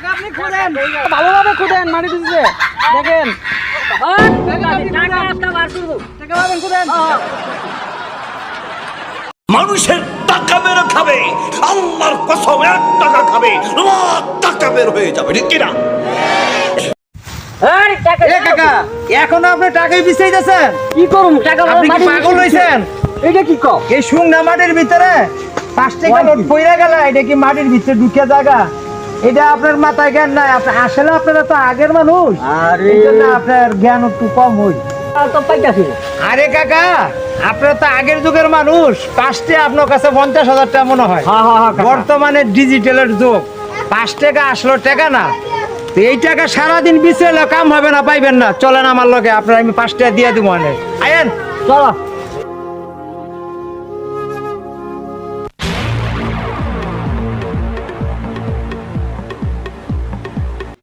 টাকা আপনি খুঁজেন, ভালোভাবে খুঁজেন, মাটি দিচ্ছে দেখেন। টাকা আপনার বার করবো, টাকা পাবেন, খুঁজেন। মানুষের টাকা মেরে খাবে, আল্লাহর কসম 1 টাকা খাবে, লাখ টাকা বের হয়ে যাবে, ঠিক কিনা? কাকা এখনো আপনি টাকাই বিছাইতেছেন? কি করুন টাকা? আপনি কি পাগল হইছেন? এটা কি কও? এই শুকনা মাটির ভিতরে 5 টাকা নোট পইরা গেল, এটা কি মাটির ভিতরে ঢুকে জায়গা? এটা আপনার মাথায় জ্ঞান নাই। আপনি আসলে আপনারা তো আগের মানুষ, এই জন্য আপনার জ্ঞান একটু কম হই। তো পাইতাছি। আরে কাকা, আপনারা তো আগের যুগের মানুষ। 5টা আপনার কাছে 50,000 টাকা মনে হয়। বর্তমানে ডিজিটালের যুগ, 5 টাকা আসলো টাকা না। তো এই টাকা সারাদিন বিছাইলে কাম হবে না, পাইবেন না। চলেন আমার লগে, আপনার আমি 5 টাকা দিয়ে দিব। আয়েন চলো।